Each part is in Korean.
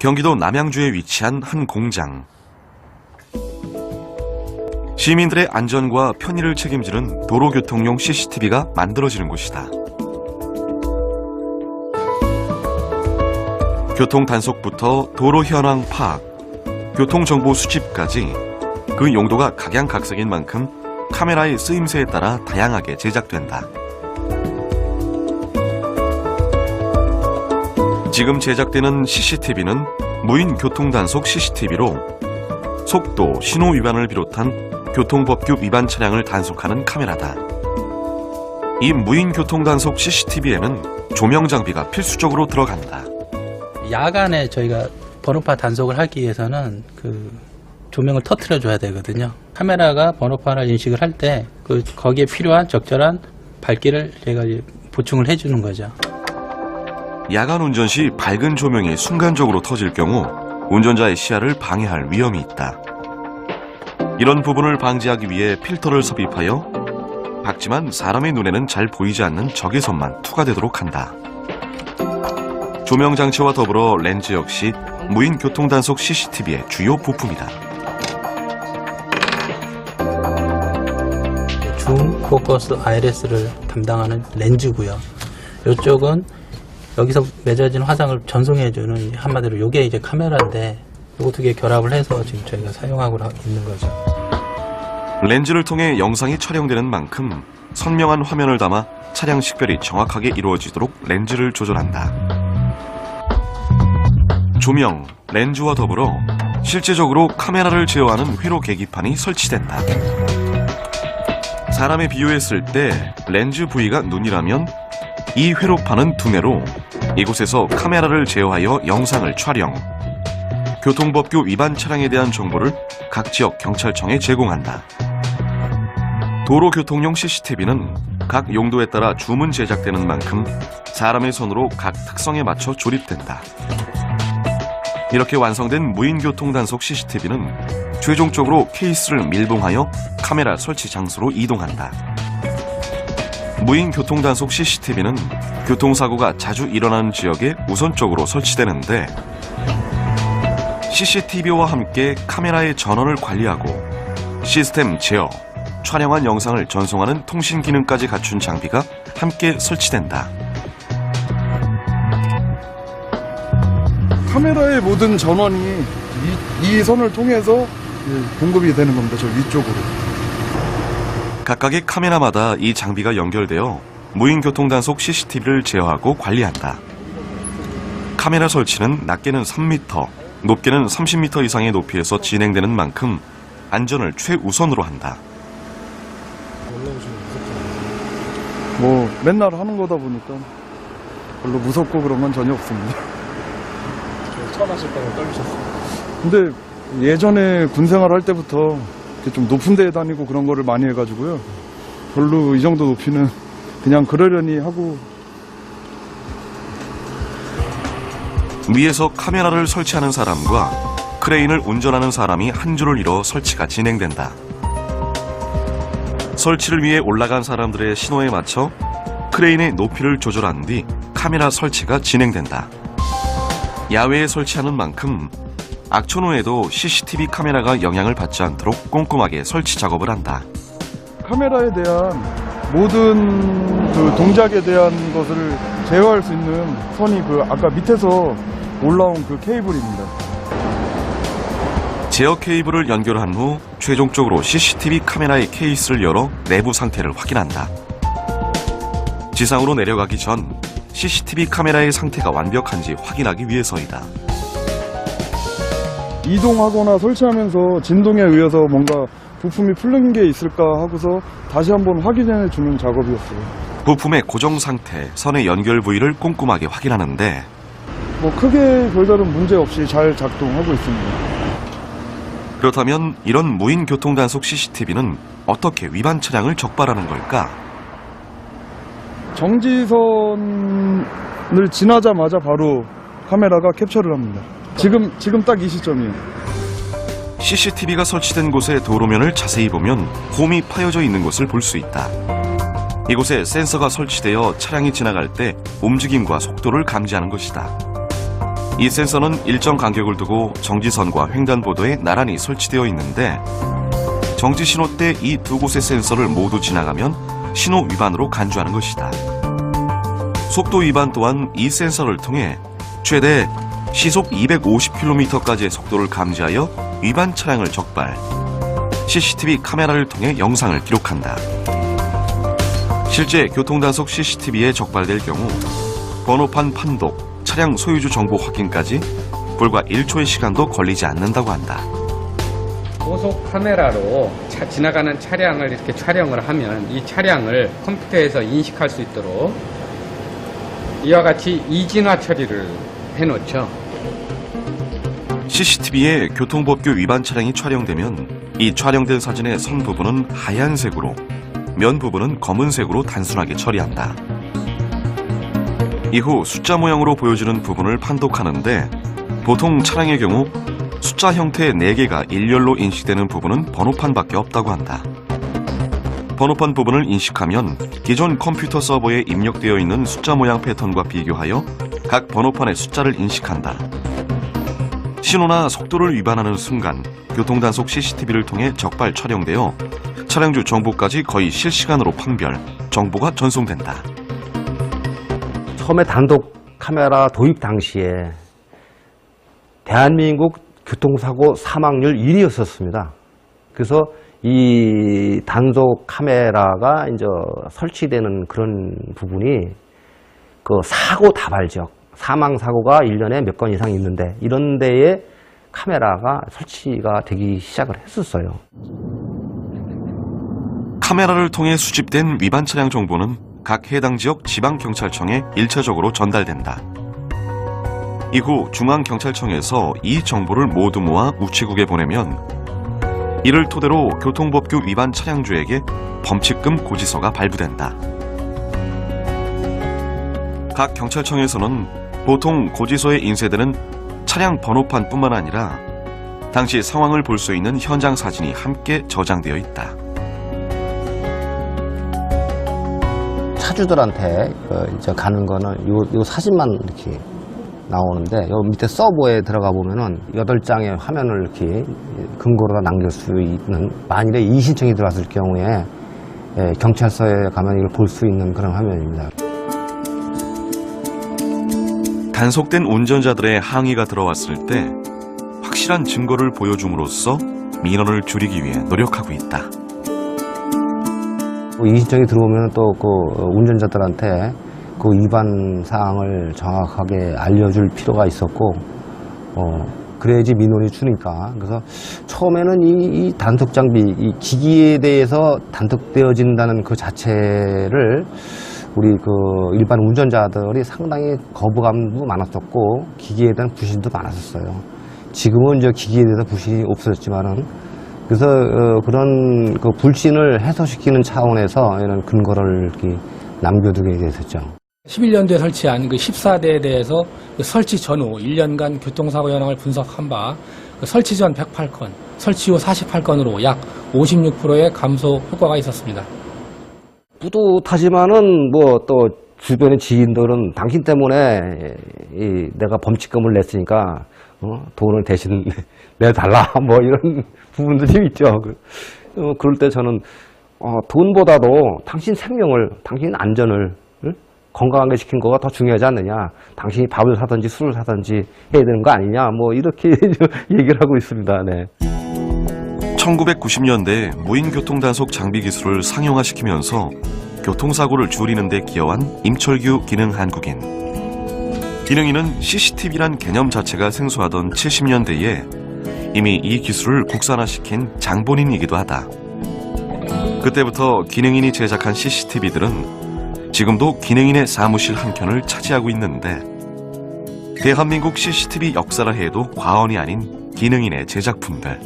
경기도 남양주에 위치한 한 공장. 시민들의 안전과 편의를 책임지는 도로교통용 CCTV가 만들어지는 곳이다. 교통 단속부터 도로 현황 파악, 교통정보 수집까지 그 용도가 각양각색인 만큼 카메라의 쓰임새에 따라 다양하게 제작된다. 지금 제작되는 CCTV는 무인 교통단속 CCTV로 속도, 신호 위반을 비롯한 교통법규 위반 차량을 단속하는 카메라다. 이 무인 교통단속 CCTV에는 조명 장비가 필수적으로 들어간다. 야간에 저희가 번호파 단속을 하기 위해서는 조명을 터트려 줘야 되거든요. 카메라가 번호판을 인식을 할 때 거기에 필요한 적절한 밝기를 제가 보충을 해주는 거죠. 야간 운전 시 밝은 조명이 순간적으로 터질 경우 운전자의 시야를 방해할 위험이 있다. 이런 부분을 방지하기 위해 필터를 삽입하여 밝지만 사람의 눈에는 잘 보이지 않는 적외선만 투과되도록 한다. 조명 장치와 더불어 렌즈 역시 무인 교통단속 CCTV의 주요 부품이다. 줌 포커스 IRS를 담당하는 렌즈고요. 이쪽은 여기서 맺어진 화상을 전송해주는, 한마디로 이게 이제 카메라인데 이거 두 개 결합을 해서 지금 저희가 사용하고 있는 거죠. 렌즈를 통해 영상이 촬영되는 만큼 선명한 화면을 담아 차량 식별이 정확하게 이루어지도록 렌즈를 조절한다. 조명, 렌즈와 더불어 실제적으로 카메라를 제어하는 회로 계기판이 설치된다. 사람에 비유했을 때 렌즈 부위가 눈이라면 이 회로판은 두뇌로 이곳에서 카메라를 제어하여 영상을 촬영, 교통법규 위반 차량에 대한 정보를 각 지역 경찰청에 제공한다. 도로교통용 CCTV는 각 용도에 따라 주문 제작되는 만큼 사람의 손으로 각 특성에 맞춰 조립된다. 이렇게 완성된 무인 교통단속 CCTV는 최종적으로 케이스를 밀봉하여 카메라 설치 장소로 이동한다. 무인 교통단속 CCTV는 교통사고가 자주 일어나는 지역에 우선적으로 설치되는데 CCTV와 함께 카메라의 전원을 관리하고 시스템 제어, 촬영한 영상을 전송하는 통신 기능까지 갖춘 장비가 함께 설치된다. 카메라의 모든 전원이 이 선을 통해서 공급이 되는 겁니다. 저 위쪽으로. 각각의 카메라마다 이 장비가 연결되어 무인 교통단속 CCTV를 제어하고 관리한다. 카메라 설치는 낮게는 3m, 높게는 30m 이상의 높이에서 진행되는 만큼 안전을 최우선으로 한다. 뭐 맨날 하는 거다 보니까 별로 무섭고 그런 건 전혀 없습니다. 처음 하실 때는 떨리셨어요? 근데 예전에 군 생활할 때부터 이렇게 좀 높은 데에 다니고 그런 거를 많이 해가지고요. 별로 이 정도 높이는 그냥 그러려니 하고. 위에서 카메라를 설치하는 사람과 크레인을 운전하는 사람이 한 줄을 이뤄 설치가 진행된다. 설치를 위해 올라간 사람들의 신호에 맞춰 크레인의 높이를 조절한 뒤 카메라 설치가 진행된다. 야외에 설치하는 만큼 악천 후에도 CCTV 카메라가 영향을 받지 않도록 꼼꼼하게 설치 작업을 한다. 카메라에 대한 모든 동작에 대한 것을 제어할 수 있는 선이 아까 밑에서 올라온 케이블입니다. 제어 케이블을 연결한 후 최종적으로 CCTV 카메라의 케이스를 열어 내부 상태를 확인한다. 지상으로 내려가기 전 CCTV 카메라의 상태가 완벽한지 확인하기 위해서이다. 이동하거나 설치하면서 진동에 의해서 뭔가 부품이 풀린 게 있을까 하고서 다시 한번 확인해 주는 작업이었어요. 부품의 고정 상태, 선의 연결 부위를 꼼꼼하게 확인하는데 뭐 크게 별다른 문제 없이 잘 작동하고 있습니다. 그렇다면 이런 무인 교통단속 CCTV는 어떻게 위반 차량을 적발하는 걸까? 정지선을 지나자마자 바로 카메라가 캡처를 합니다. 지금 딱 이 시점이에요. CCTV가 설치된 곳의 도로면을 자세히 보면 홈이 파여져 있는 것을 볼 수 있다. 이곳에 센서가 설치되어 차량이 지나갈 때 움직임과 속도를 감지하는 것이다. 이 센서는 일정 간격을 두고 정지선과 횡단보도에 나란히 설치되어 있는데 정지 신호 때 이 두 곳의 센서를 모두 지나가면 신호 위반으로 간주하는 것이다. 속도 위반 또한 이 센서를 통해 최대 시속 250km까지의 속도를 감지하여 위반 차량을 적발, CCTV 카메라를 통해 영상을 기록한다. 실제 교통단속 CCTV에 적발될 경우 번호판 판독, 차량 소유주 정보 확인까지 불과 1초의 시간도 걸리지 않는다고 한다. 고속 카메라로 지나가는 차량을 이렇게 촬영을 하면 이 차량을 컴퓨터에서 인식할 수 있도록 이와 같이 이진화 처리를 해놓죠. CCTV에 교통법규 위반 차량이 촬영되면 이 촬영된 사진의 선 부분은 하얀색으로, 면 부분은 검은색으로 단순하게 처리한다. 이후 숫자 모양으로 보여지는 부분을 판독하는데 보통 차량의 경우 숫자 형태의 4개가 일렬로 인식되는 부분은 번호판밖에 없다고 한다. 번호판 부분을 인식하면 기존 컴퓨터 서버에 입력되어 있는 숫자 모양 패턴과 비교하여 각 번호판의 숫자를 인식한다. 신호나 속도를 위반하는 순간 교통단속 CCTV를 통해 적발 촬영되어 차량주 정보까지 거의 실시간으로 판별, 정보가 전송된다. 처음에 단독 카메라 도입 당시에 대한민국 교통사고 사망률 1위였었습니다. 그래서 이 단속 카메라가 이제 설치되는 그런 부분이 그 사고 다발 지역, 사망 사고가 1년에 몇 건 이상 있는데 이런 데에 카메라가 설치가 되기 시작을 했었어요. 카메라를 통해 수집된 위반 차량 정보는 각 해당 지역 지방경찰청에 1차적으로 전달된다. 이후 중앙경찰청에서 이 정보를 모두 모아 우체국에 보내면 이를 토대로 교통법규 위반 차량주에게 범칙금 고지서가 발부된다. 각 경찰청에서는 보통 고지서에 인쇄되는 차량 번호판뿐만 아니라 당시 상황을 볼 수 있는 현장 사진이 함께 저장되어 있다. 차주들한테 이제 가는 거는 요 사진만 이렇게 나오는데 요 밑에 서버에 들어가 보면은 8장의 화면을 이렇게 근거로 남길 수 있는, 만일에 이의신청이 들어왔을 경우에 경찰서에 가면 이걸 볼 수 있는 그런 화면입니다. 단속된 운전자들의 항의가 들어왔을 때 확실한 증거를 보여줌으로써 민원을 줄이기 위해 노력하고 있다. 이의신청이 들어오면 또 그 운전자들한테 그 위반 사항을 정확하게 알려줄 필요가 있었고, 그래야지 민원이 주니까. 그래서 처음에는 이 단속 장비, 이 기기에 대해서 단속되어진다는 그 자체를 우리 그 일반 운전자들이 상당히 거부감도 많았었고, 기기에 대한 불신도 많았었어요. 지금은 이제 기기에 대해서 불신이 없어졌지만은, 그래서 그런 그 불신을 해소시키는 차원에서 이런 근거를 이렇게 남겨두게 됐었죠. 11년도에 설치한 그 14대에 대해서 그 설치 전후 1년간 교통사고 현황을 분석한 바 그 설치 전 108건, 설치 후 48건으로 약 56%의 감소 효과가 있었습니다. 뿌듯하지만은 뭐 또 주변의 지인들은 당신 때문에 내가 범칙금을 냈으니까 돈을 대신 내달라 뭐 이런 부분들이 있죠. 그럴 때 저는 돈보다도 당신 생명을, 당신 안전을 건강하게 지킨 거가 더 중요하지 않느냐. 당신이 밥을 사든지 술을 사든지 해야 되는 거 아니냐. 뭐 이렇게 얘기를 하고 있습니다. 네. 1990년대 무인교통단속 장비 기술을 상용화시키면서 교통사고를 줄이는 데 기여한 임철규 기능 한국인. 기능인은 CCTV란 개념 자체가 생소하던 70년대에 이미 이 기술을 국산화시킨 장본인이기도 하다. 그때부터 기능인이 제작한 CCTV들은 지금도 기능인의 사무실 한켠을 차지하고 있는데 대한민국 CCTV 역사라 해도 과언이 아닌 기능인의 제작품들.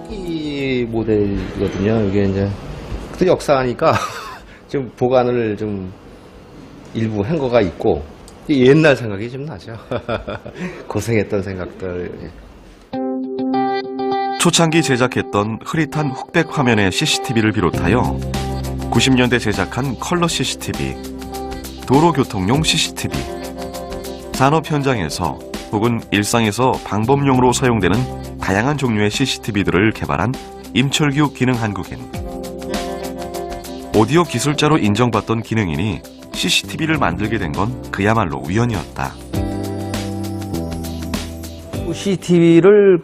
초기 모델이거든요. 이게 이제 그 역사하니까 좀 보관을 좀 일부 한 거가 있고 옛날 생각이 좀 나죠. 고생했던 생각들. 초창기 제작했던 흐릿한 흑백 화면의 CCTV를 비롯하여 90년대 제작한 컬러 CCTV, 도로교통용 CCTV, 산업 현장에서 혹은 일상에서 방범용으로 사용되는 다양한 종류의 CCTV들을 개발한 임철규 기능한국인. 오디오 기술자로 인정받던 기능인이 CCTV를 만들게 된 건 그야말로 우연이었다. CCTV를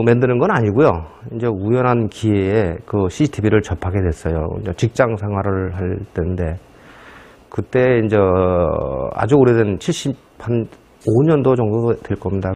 만드는 건 아니고요. 이제 우연한 기회에 그 CCTV를 접하게 됐어요. 이제 직장 생활을 할 때인데, 그때 이제 아주 오래된 한 5년도 정도 될 겁니다.